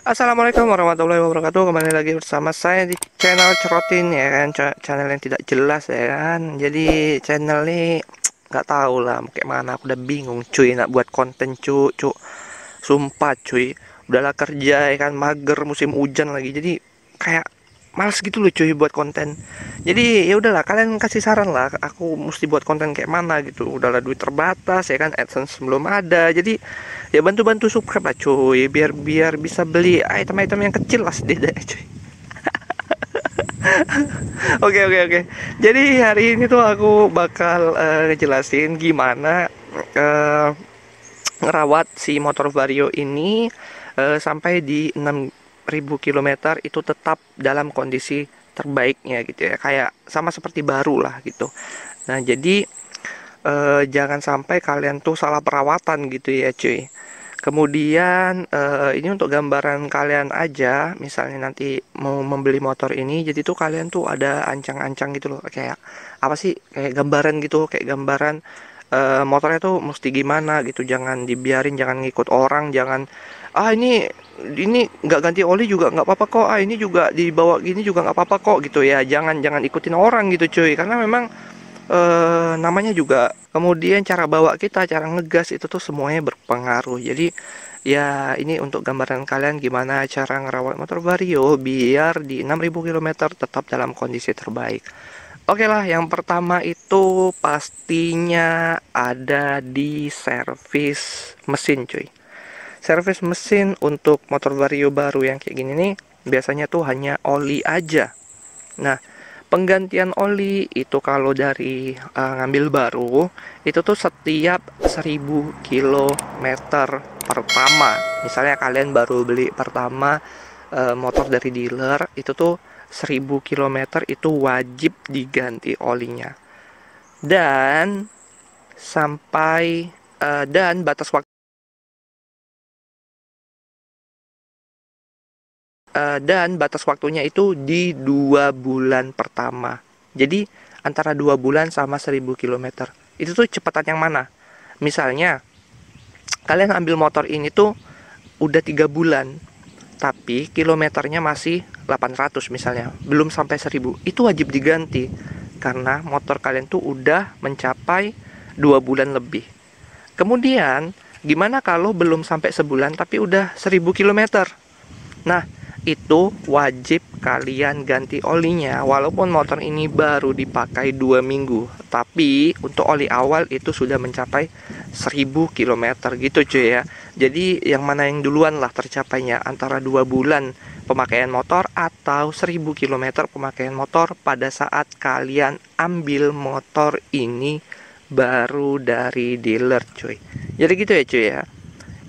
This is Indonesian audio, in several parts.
Assalamualaikum warahmatullahi wabarakatuh. Kembali lagi bersama saya di channel Cerotin ya kan, channel yang tidak jelas ya kan. Jadi channel ini nggak tahu lah kayak mana. Aku udah bingung cuy nak buat konten cuy. Sumpah cuy, udahlah kerja ya kan, mager musim hujan lagi. Jadi kayak males gitu loh cuy buat konten. Jadi ya udahlah, kalian kasih saran lah aku mesti buat konten kayak mana gitu. Udahlah, duit terbatas ya kan, AdSense belum ada. Jadi ya bantu-bantu subscribe lah cuy, biar biar bisa beli item-item yang kecil lah setidaknya cuy. Oke. Jadi hari ini tuh aku bakal ngejelasin gimana eh, ngerawat si motor Vario ini sampai di 6.000 km itu tetap dalam kondisi terbaiknya gitu ya, kayak sama seperti baru lah gitu. Nah jadi jangan sampai kalian tuh salah perawatan gitu ya cuy. Kemudian ini untuk gambaran kalian aja, misalnya nanti mau membeli motor ini, jadi tuh kalian tuh ada ancang-ancang gitu loh, kayak apa sih, kayak gambaran gitu, kayak gambaran motornya tuh mesti gimana gitu. Jangan dibiarin, jangan ngikut orang, jangan ini nggak ganti oli juga nggak apa-apa kok, ini juga dibawa gini juga nggak apa-apa kok gitu ya. Jangan ikutin orang gitu cuy, karena memang namanya juga, kemudian cara bawa kita, cara ngegas itu tuh semuanya berpengaruh. Jadi ya ini untuk gambaran kalian gimana cara ngerawat motor Vario biar di 6.000 km tetap dalam kondisi terbaik. Oke lah, yang pertama itu pastinya ada di servis mesin cuy. Servis mesin untuk motor Vario baru yang kayak gini nih biasanya tuh hanya oli aja. Nah, penggantian oli itu kalau dari ngambil baru itu tuh setiap 1.000 km pertama. Misalnya kalian baru beli pertama motor dari dealer, itu tuh 1.000 km itu wajib diganti olinya. Dan sampai dan batas waktu dan batas waktunya itu di 2 bulan pertama. Jadi antara 2 bulan sama 1.000 km itu tuh cepatan yang mana? Misalnya kalian ambil motor ini tuh udah 3 bulan, tapi kilometernya masih 800 misalnya, belum sampai 1.000, itu wajib diganti karena motor kalian tuh udah mencapai 2 bulan lebih. Kemudian gimana kalau belum sampai sebulan tapi udah 1.000 km? Nah, itu wajib kalian ganti olinya. Walaupun motor ini baru dipakai 2 minggu, tapi untuk oli awal itu sudah mencapai 1.000 km gitu cuy ya. Jadi yang mana yang duluan lah tercapainya, antara 2 bulan pemakaian motor atau 1.000 km pemakaian motor pada saat kalian ambil motor ini baru dari dealer cuy. Jadi gitu ya cuy ya.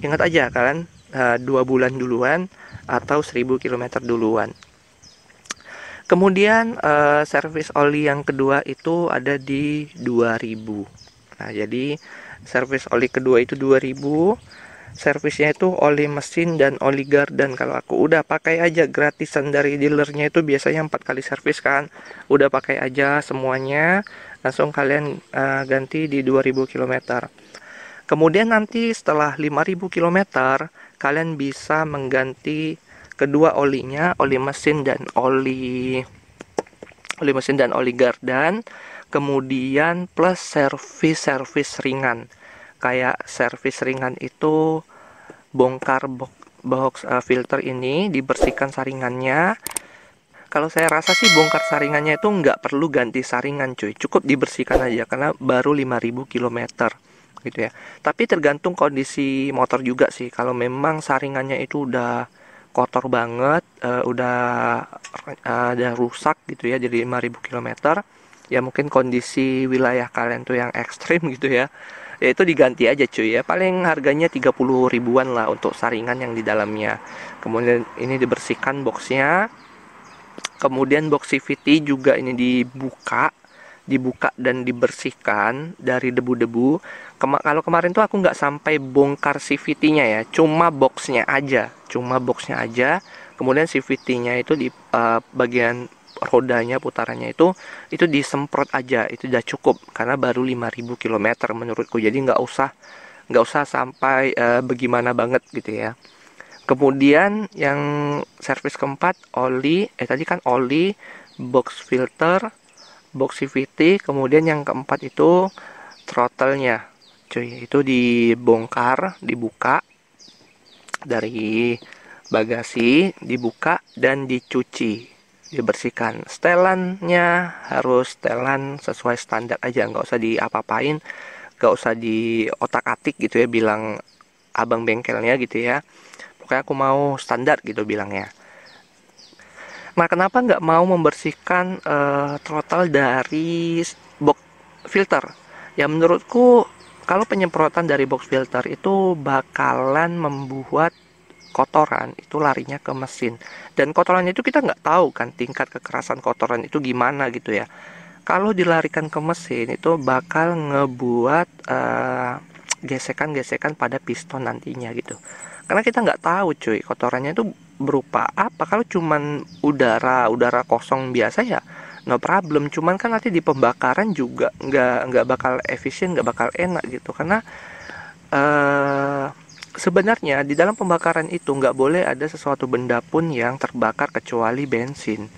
Ingat aja kalian 2 bulan duluan atau 1.000 km duluan. Kemudian servis oli yang kedua itu ada di 2.000. Nah, jadi servis oli kedua itu 2.000. Servisnya itu oli mesin dan oli gardan. Kalau aku udah pakai aja gratisan dari dealernya itu biasanya 4 kali servis kan. Udah pakai aja semuanya, langsung kalian ganti di 2.000 km. Kemudian nanti setelah 5.000 km kalian bisa mengganti kedua olinya, oli mesin dan oli gardan. Kemudian plus servis ringan. Kayak servis ringan itu bongkar box filter ini, dibersihkan saringannya. Kalau saya rasa sih bongkar saringannya itu nggak perlu ganti saringan cuy, cukup dibersihkan aja karena baru 5.000 km gitu ya. Tapi tergantung kondisi motor juga sih. Kalau memang saringannya itu udah kotor banget, udah ada rusak gitu ya, jadi 5.000 km, ya mungkin kondisi wilayah kalian tuh yang ekstrim gitu ya, ya itu diganti aja cuy ya. Paling harganya 30 ribuan lah untuk saringan yang di dalamnya. Kemudian ini dibersihkan boxnya. Kemudian box CVT juga ini dibuka dan dibersihkan dari debu-debu. Kalau kemarin tuh aku nggak sampai bongkar CVT-nya ya, cuma boxnya aja. Kemudian CVT-nya itu di bagian rodanya, putarannya itu disemprot aja, itu udah cukup karena baru 5.000 km menurutku. Jadi nggak usah sampai bagaimana banget gitu ya. Kemudian yang servis keempat oli, tadi kan oli, box filter, box CVT, kemudian yang keempat itu throttle-nya. Cuy, itu dibongkar, dibuka dari bagasi, dibuka dan dicuci, dibersihkan. Setelannya harus setelan sesuai standar aja, nggak usah diapa-apain, nggak usah di otak-atik gitu ya, bilang abang bengkelnya gitu ya. Pokoknya aku mau standar gitu bilangnya. Nah, kenapa nggak mau membersihkan throttle dari box filter? Ya menurutku kalau penyemprotan dari box filter itu bakalan membuat kotoran itu larinya ke mesin, dan kotorannya itu kita nggak tahu kan tingkat kekerasan kotoran itu gimana gitu ya. Kalau dilarikan ke mesin itu bakal ngebuat gesekan-gesekan pada piston nantinya gitu, karena kita nggak tahu cuy kotorannya itu berupa apa. Kalau cuman udara kosong biasa ya no problem, cuman kan nanti di pembakaran juga nggak bakal efisien, nggak bakal enak gitu, karena sebenarnya di dalam pembakaran itu nggak boleh ada sesuatu benda pun yang terbakar kecuali bensin,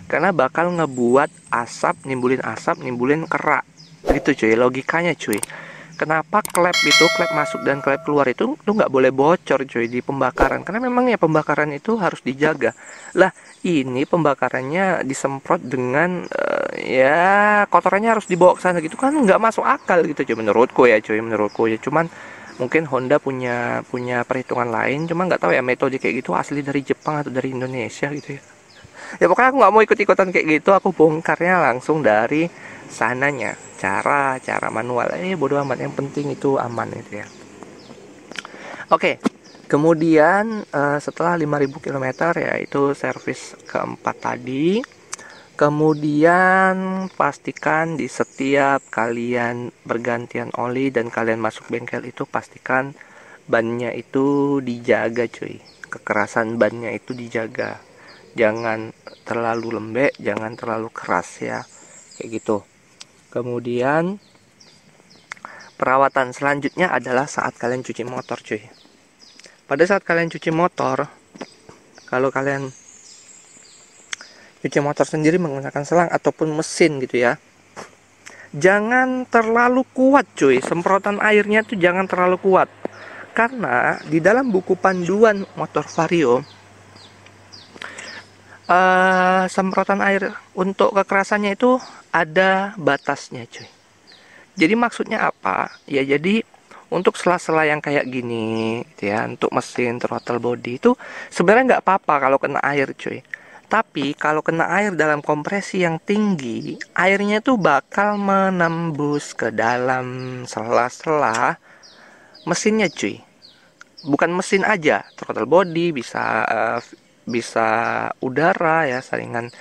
karena bakal ngebuat nimbulin asap, nimbulin kerak gitu cuy, logikanya cuy. Kenapa klep masuk dan klep keluar itu lu nggak boleh bocor cuy di pembakaran, karena memang ya pembakaran itu harus dijaga. Lah ini pembakarannya disemprot dengan ya kotorannya harus dibawa ke sana gitu kan, nggak masuk akal gitu cuy, menurutku ya cuy, menurutku ya. Cuman mungkin Honda punya perhitungan lain, cuma nggak tahu ya metode kayak gitu asli dari Jepang atau dari Indonesia gitu ya. Ya pokoknya aku nggak mau ikut-ikutan kayak gitu, aku bongkarnya langsung dari sananya, cara manual. Bodo amat, yang penting itu aman gitu ya. Oke, kemudian setelah 5.000 km yaitu servis keempat tadi. Kemudian pastikan di setiap kalian bergantian oli dan kalian masuk bengkel itu pastikan bannya itu dijaga cuy, kekerasan bannya itu dijaga, jangan terlalu lembek, jangan terlalu keras ya, kayak gitu. Kemudian perawatan selanjutnya adalah saat kalian cuci motor cuy. Pada saat kalian cuci motor, kalau kalian cuci motor sendiri menggunakan selang ataupun mesin gitu ya, jangan terlalu kuat cuy, semprotan airnya tuh jangan terlalu kuat, karena di dalam buku panduan motor Vario semprotan air untuk kekerasannya itu ada batasnya cuy. Jadi maksudnya apa ya, jadi untuk sela-sela yang kayak gini gitu ya, untuk mesin throttle body itu sebenarnya nggak apa-apa kalau kena air cuy. Tapi kalau kena air dalam kompresi yang tinggi, airnya tuh bakal menembus ke dalam sela-sela mesinnya cuy. Bukan mesin aja, throttle body bisa udara ya, saringan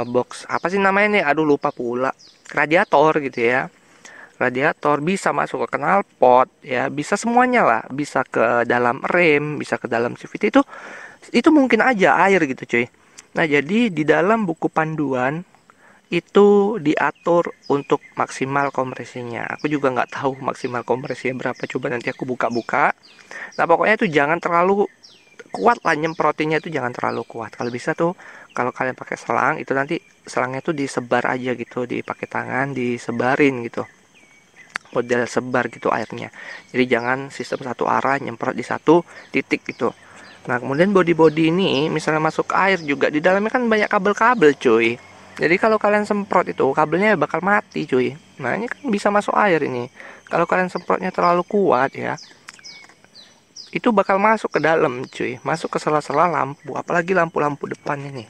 box apa sih namanya nih, aduh lupa pula, radiator gitu ya. Radiator bisa masuk ke knalpot ya, bisa semuanya lah, bisa ke dalam rem, bisa ke dalam CVT, itu mungkin aja air gitu cuy. Nah, jadi di dalam buku panduan itu diatur untuk maksimal kompresinya. Aku juga nggak tahu maksimal kompresinya berapa, coba nanti aku buka-buka. Nah, pokoknya itu jangan terlalu kuat lah, nyemprotinnya itu jangan terlalu kuat. Kalau bisa tuh, kalau kalian pakai selang, itu nanti selangnya tuh disebar aja gitu, dipakai tangan, disebarin gitu. Model sebar gitu airnya. Jadi jangan sistem satu arah nyemprot di satu titik gitu. Nah, kemudian body-body ini misalnya masuk air juga, di dalamnya kan banyak kabel-kabel cuy. Jadi kalau kalian semprot itu kabelnya bakal mati cuy. Nah, ini kan bisa masuk air ini. Kalau kalian semprotnya terlalu kuat ya, itu bakal masuk ke dalam cuy, masuk ke sela-sela lampu, apalagi lampu-lampu depan ini.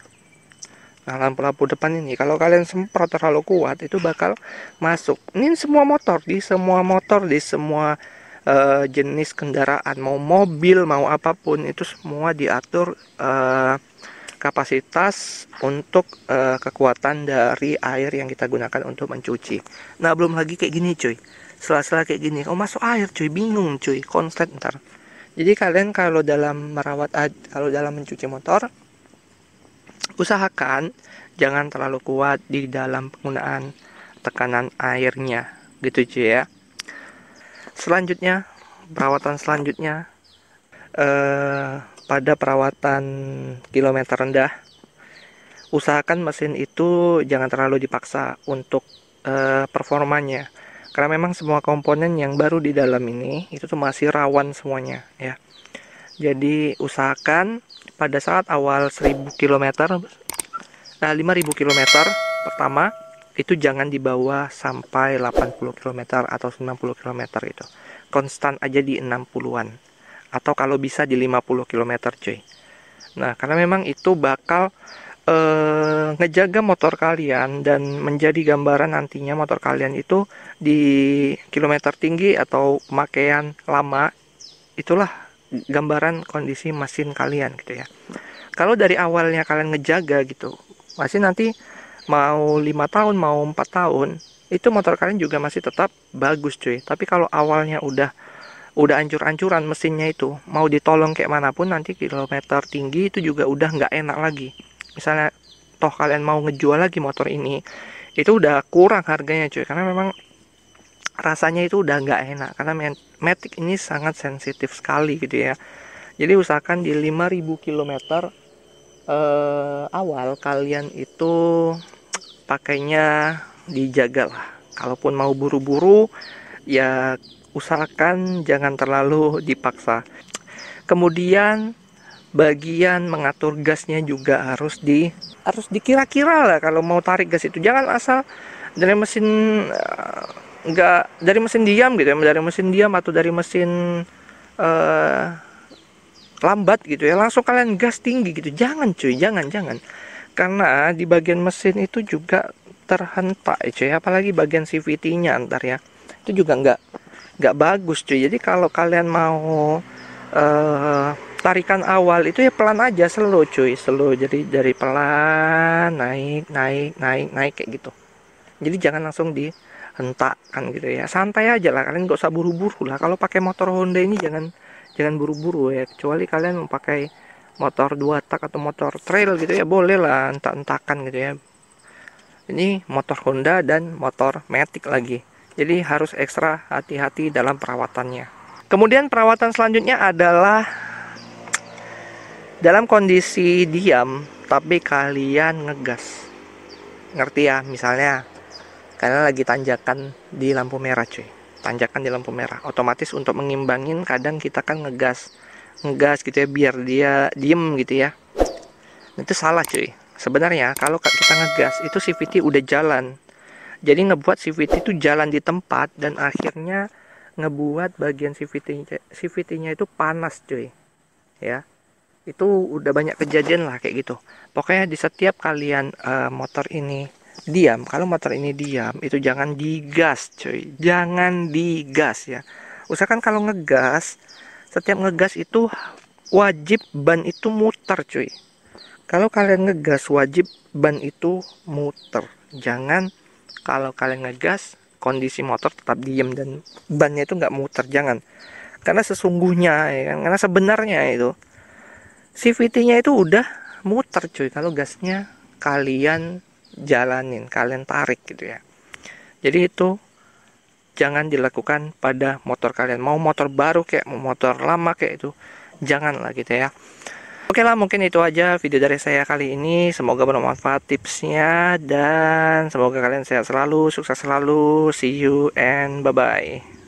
Nah, lampu-lampu depan ini kalau kalian semprot terlalu kuat itu bakal masuk. Ini semua motor, di semua jenis kendaraan, mau mobil, mau apapun, itu semua diatur kapasitas untuk kekuatan dari air yang kita gunakan untuk mencuci. Nah, belum lagi kayak gini cuy, sela-sela kayak gini, oh masuk air cuy, bingung cuy, konslet ntar. Jadi kalian kalau dalam mencuci motor, usahakan jangan terlalu kuat di dalam penggunaan tekanan airnya gitu cuy ya. Selanjutnya, perawatan selanjutnya pada perawatan kilometer rendah, usahakan mesin itu jangan terlalu dipaksa untuk performanya, karena memang semua komponen yang baru di dalam ini itu tuh masih rawan semuanya ya. Jadi usahakan pada saat awal 1000 km, 5000 km pertama itu jangan dibawa sampai 80 km atau 90 km itu. Konstan aja di 60-an. Atau kalau bisa di 50 km cuy. Nah, karena memang itu bakal ngejaga motor kalian dan menjadi gambaran nantinya motor kalian itu di kilometer tinggi atau pemakaian lama, itulah gambaran kondisi mesin kalian gitu ya. Kalau dari awalnya kalian ngejaga gitu, masih nanti mau 5 tahun mau 4 tahun itu motor kalian juga masih tetap bagus cuy. Tapi kalau awalnya udah ancur-ancuran mesinnya, itu mau ditolong kayak manapun nanti kilometer tinggi itu juga udah nggak enak lagi. Misalnya toh kalian mau ngejual lagi motor ini, itu udah kurang harganya cuy, karena memang rasanya itu udah nggak enak, karena Matic ini sangat sensitif sekali gitu ya. Jadi usahakan di 5000 km awal kalian itu pakainya dijaga lah. Kalaupun mau buru-buru ya usahakan jangan terlalu dipaksa. Kemudian bagian mengatur gasnya juga harus dikira-kira lah. Kalau mau tarik gas itu jangan asal dari mesin nggak dari mesin diam gitu ya, dari mesin diam atau dari mesin lambat gitu ya langsung kalian gas tinggi gitu. Jangan cuy, jangan, karena di bagian mesin itu juga terhentak cuy, apalagi bagian CVT-nya ntar ya, itu juga nggak bagus cuy. Jadi kalau kalian mau tarikan awal itu ya pelan aja, slow cuy, slow. Jadi dari pelan naik kayak gitu. Jadi jangan langsung dihentakkan gitu ya, santai aja lah, kalian nggak usah buru-buru lah. Kalau pakai motor Honda ini jangan buru-buru ya, kecuali kalian mau pakai motor 2 tak atau motor trail gitu ya, boleh lah entak-entakan gitu ya. Ini motor Honda dan motor Matic lagi, jadi harus ekstra hati-hati dalam perawatannya. Kemudian perawatan selanjutnya adalah dalam kondisi diam tapi kalian ngegas. Ngerti ya, misalnya kalian lagi tanjakan di lampu merah cuy, tanjakan di lampu merah, otomatis untuk mengimbangin kadang kita kan ngegas gitu ya biar dia diem gitu ya. Itu salah cuy. Sebenarnya kalau kita ngegas itu CVT udah jalan, jadi ngebuat CVT itu jalan di tempat dan akhirnya ngebuat bagian CVT-nya itu panas cuy ya. Itu udah banyak kejadian lah kayak gitu. Pokoknya di setiap kalian motor ini diam, kalau motor ini diam itu jangan digas cuy, jangan digas ya. Usahakan kalau ngegas, setiap ngegas itu wajib ban itu muter cuy. Kalau kalian ngegas wajib ban itu muter. Jangan kalau kalian ngegas kondisi motor tetap diam dan bannya itu nggak muter, jangan. Karena sesungguhnya ya kan, karena sebenarnya itu CVT-nya itu udah muter cuy kalau gasnya kalian jalanin, kalian tarik gitu ya. Jadi itu jangan dilakukan pada motor kalian, mau motor baru kayak mau motor lama kayak itu, janganlah gitu ya. Oke lah, mungkin itu aja video dari saya kali ini. Semoga bermanfaat tipsnya dan semoga kalian sehat selalu, sukses selalu. See you and bye bye.